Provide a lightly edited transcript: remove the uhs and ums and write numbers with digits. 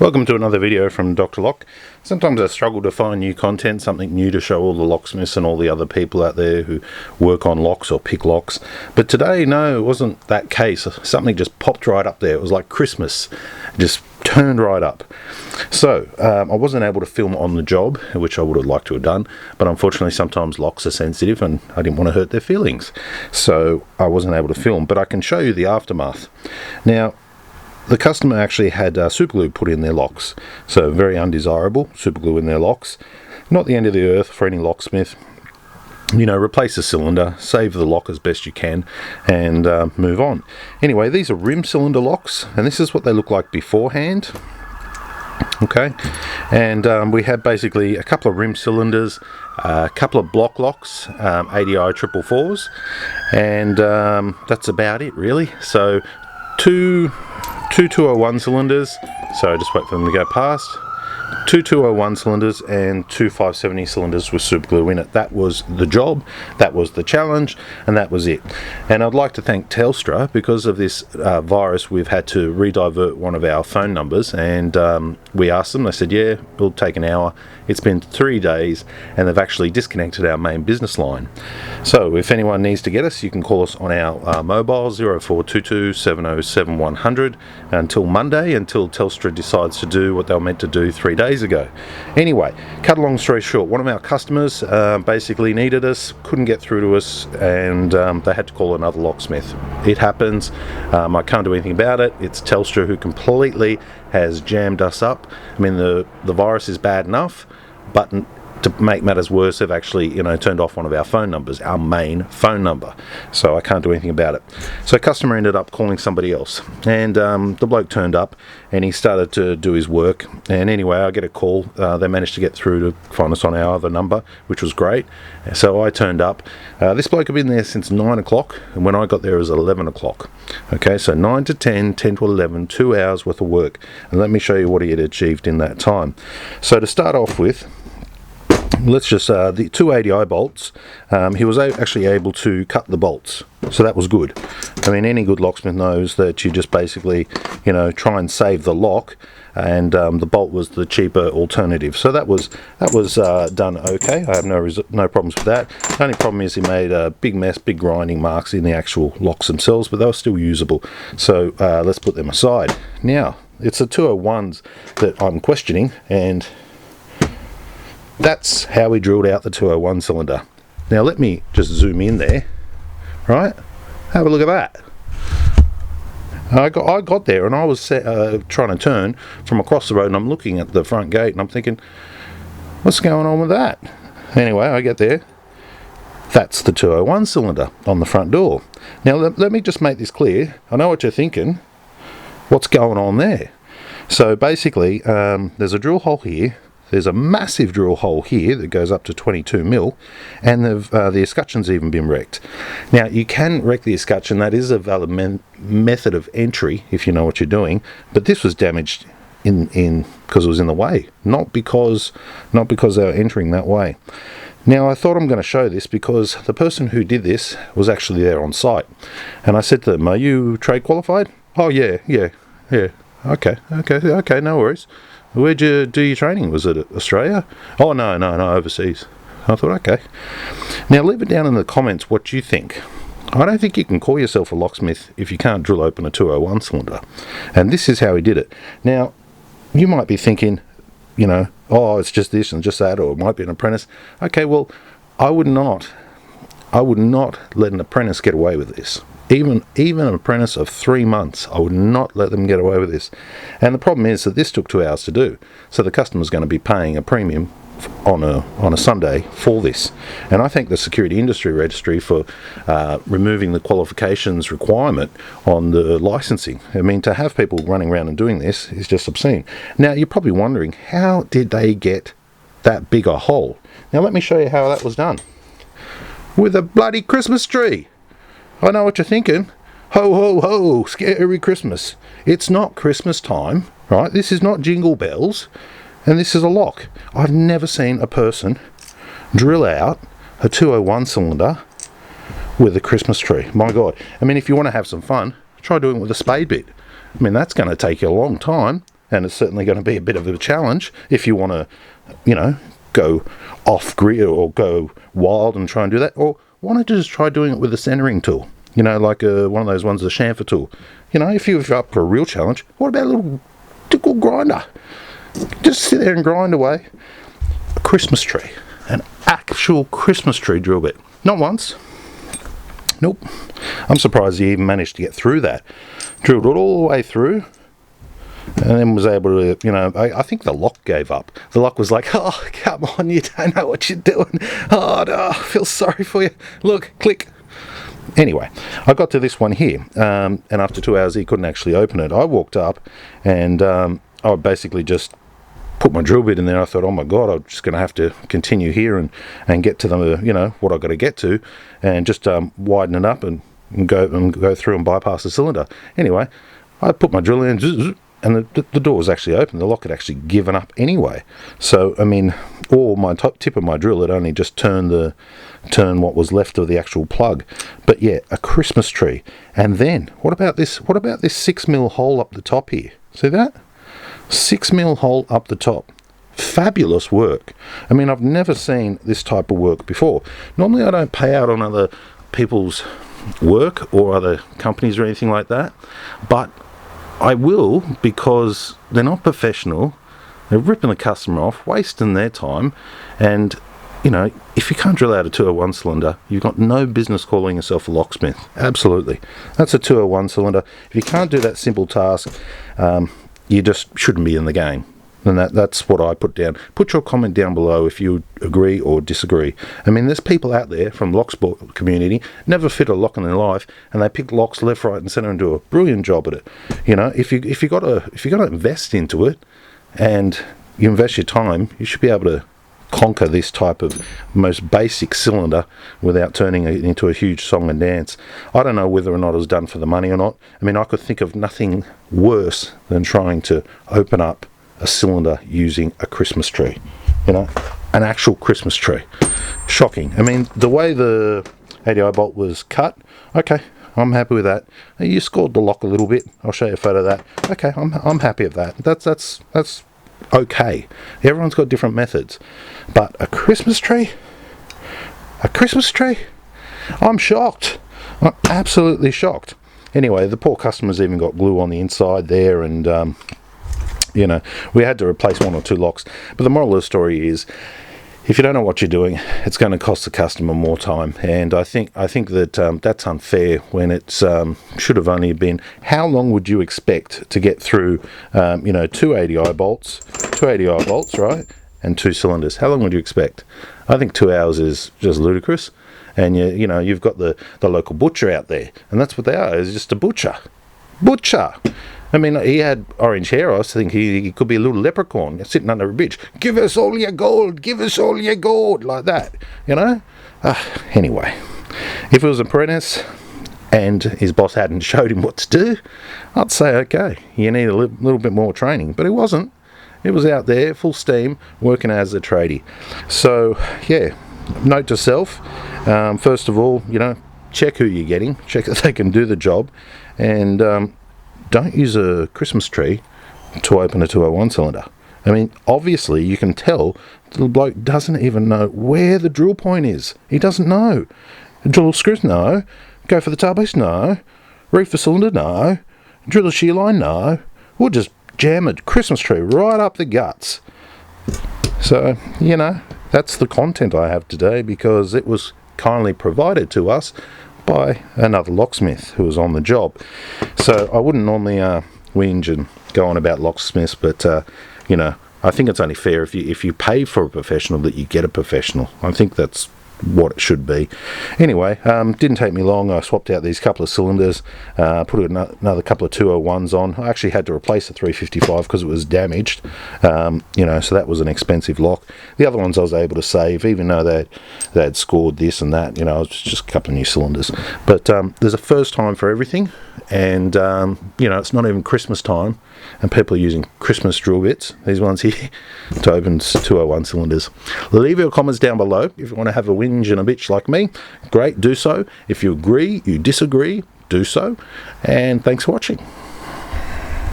Welcome to another video from Dr. Lock. Sometimes I struggle to find new content, something new to show all the locksmiths and all the other people out there who work on locks or pick locks. But today, no, it wasn't that case. Something just popped right up there. It was like Christmas. It just turned right up. So, I wasn't able to film on the job, which I would have liked to have done, but unfortunately sometimes locks are sensitive and I didn't want to hurt their feelings. So I wasn't able to film, but I can show you the aftermath. Now, the customer actually had super glue put in their locks, so very undesirable, super glue in their locks. Not the end of the earth for any locksmith. You know, replace the cylinder, save the lock as best you can, and move on. Anyway, these are rim cylinder locks, and this is what they look like beforehand. Okay, and we had basically a couple of rim cylinders, a couple of block locks, ADI 444s, and that's about it really. So two 201 cylinders, so just wait for them to go past. Two 201 cylinders and two 570 cylinders with super glue in it. That was the job, that was the challenge, and that was it. And I'd like to thank Telstra. Because of this virus, we've had to redivert one of our phone numbers, and we asked them. They said, yeah, it'll take an hour. It's been 3 days, and they've actually disconnected our main business line. So if anyone needs to get us, you can call us on our mobile 0422 707 100 until Monday, until Telstra decides to do what they were meant to do 3 days ago. Anyway, cut a long story short, one of our customers basically needed us, couldn't get through to us, and they had to call another locksmith. It happens. I can't do anything about it. It's Telstra who completely has jammed us up. I mean, the virus is bad enough, but to make matters worse, they've actually, turned off one of our phone numbers, our main phone number. So I can't do anything about it. So customer ended up calling somebody else, and the bloke turned up and he started to do his work. And anyway, I get a call. They managed to get through to find us on our other number, which was great. So I turned up. This bloke had been there since 9 o'clock, and when I got there it was 11 o'clock. Okay, so 9 to 10, 10 to 11, 2 hours worth of work. And let me show you what he had achieved in that time. So to start off with, let's just, the two ADI bolts, he was actually able to cut the bolts, so that was good. I mean, any good locksmith knows that you just basically, try and save the lock, and the bolt was the cheaper alternative. So that was done okay. I have no problems with that. The only problem is he made a big mess, big grinding marks in the actual locks themselves, but they were still usable. So let's put them aside. Now, it's the 201s that I'm questioning, and that's how we drilled out the 201 cylinder. Now let me just zoom in there, right? Have a look at that. I got there and I was trying to turn from across the road, and I'm looking at the front gate and I'm thinking, what's going on with that? Anyway, I get there. That's the 201 cylinder on the front door. Now let me just make this clear. I know what you're thinking. What's going on there? So basically, there's a drill hole here. There's a massive drill hole here that goes up to 22 mil, and the escutcheon's even been wrecked. Now, you can wreck the escutcheon. That is a valid method of entry if you know what you're doing, but this was damaged because it was in the way, not because they were entering that way. Now, I thought I'm going to show this because the person who did this was actually there on site, and I said to them, "Are you trade qualified?" "Oh yeah. Okay, no worries. Where'd you do your training? Was it Australia?" "Oh, no, overseas." I thought, okay. Now, leave it down in the comments what you think. I don't think you can call yourself a locksmith if you can't drill open a 201 cylinder. And this is how he did it. Now, you might be thinking, oh, it's just this and just that, or it might be an apprentice. Okay, well, I would not let an apprentice get away with this. Even an apprentice of 3 months, I would not let them get away with this. And the problem is that this took 2 hours to do. So the customer's going to be paying a premium on a Sunday for this. And I thank the Security Industry Registry for removing the qualifications requirement on the licensing. I mean, to have people running around and doing this is just obscene. Now, you're probably wondering, how did they get that big a hole? Now, let me show you how that was done. With a bloody Christmas tree. I know what you're thinking. Ho, ho, ho, scary Christmas. It's not Christmas time, right? This is not Jingle Bells, and this is a lock. I've never seen a person drill out a 201 cylinder with a Christmas tree. My God. I mean, if you want to have some fun, try doing it with a spade bit. I mean, that's going to take you a long time. and it's certainly going to be a bit of a challenge if you want to, go off grid or go wild and try and do that. Or why not just try doing it with a centering tool? Like one of those ones, the chamfer tool. If you're up for a real challenge, what about a little tickle grinder? Just sit there and grind away. A Christmas tree. An actual Christmas tree drill bit. Not once. Nope. I'm surprised he even managed to get through that. Drilled it all the way through, and then was able to, I think the lock gave up. The lock was like, oh, come on, you don't know what you're doing. Oh, no, I feel sorry for you. Look, click. Anyway, I got to this one here, and after 2 hours he couldn't actually open it. I walked up, and I basically just put my drill bit in there. I thought, oh my god, I'm just going to have to continue here and get to the what I've got to get to, and just widen it up and go through and bypass the cylinder. Anyway, I put my drill in, and the door was actually open. The lock had actually given up anyway. So all my tip of my drill had only just turned what was left of the actual plug. But yeah, a Christmas tree. And then what about this 6mm hole up the top here? See that? 6mm hole up the top. Fabulous work. I've never seen this type of work before. Normally I don't pay out on other people's work or other companies or anything like that, but I will, because they're not professional. They're ripping the customer off, wasting their time, and if you can't drill out a 201 cylinder, you've got no business calling yourself a locksmith. Absolutely. That's a 201 cylinder. If you can't do that simple task, you just shouldn't be in the game. And that's what I put down. Put your comment down below if you agree or disagree. There's people out there from lock sport community, never fit a lock in their life, and they pick locks left, right, and centre and do a brilliant job at it. If you got to invest into it, and you invest your time, you should be able to conquer this type of most basic cylinder without turning it into a huge song and dance. I don't know whether or not it was done for the money or not. I could think of nothing worse than trying to open up a cylinder using a Christmas tree. An actual Christmas tree. Shocking. The way the ADI bolt was cut, okay, I'm happy with that. You scored the lock a little bit. I'll show you a photo of that. Okay, I'm happy with that. That's okay. Everyone's got different methods. But a Christmas tree? A Christmas tree? I'm shocked. I'm absolutely shocked. Anyway, the poor customer's even got glue on the inside there, and we had to replace 1 or 2 locks. But the moral of the story is, if you don't know what you're doing, it's going to cost the customer more time. And I think that that's unfair when it should have only been, how long would you expect to get through, 2 ADI bolts, right, and 2 cylinders? How long would you expect? I think 2 hours is just ludicrous. And you've got the local butcher out there, and that's what they are. Is just a butcher. He had orange hair. I think he could be a little leprechaun sitting under a bridge. Give us all your gold, like that, Anyway, if it was an apprentice and his boss hadn't showed him what to do, I'd say, okay, you need a little bit more training. But it wasn't. It was out there, full steam, working as a tradie. So, yeah, note to self, first of all, check who you're getting, check that they can do the job, and don't use a Christmas tree to open a 201 cylinder. Obviously you can tell the bloke doesn't even know where the drill point is. He doesn't know. Drill screws? No. Go for the tarbase? No. Reef the cylinder? No. Drill the shear line? No. We'll just jam a Christmas tree right up the guts. So, that's the content I have today, because it was kindly provided to us by another locksmith who was on the job. So I wouldn't normally whinge and go on about locksmiths, but I think it's only fair if you pay for a professional that you get a professional. I think that's what it should be. Anyway, didn't take me long. I swapped out these couple of cylinders, put another couple of 201s on. I actually had to replace the 355 because it was damaged, so that was an expensive lock. The other ones I was able to save, even though they had scored this and that. It was just a couple of new cylinders. But there's a first time for everything, and it's not even Christmas time, and people are using Christmas drill bits, these ones here, to open 201 cylinders. Leave your comments down below if you want to have a whinge and a bitch like me. Great, do so. If you agree, you disagree, do so. And thanks for watching.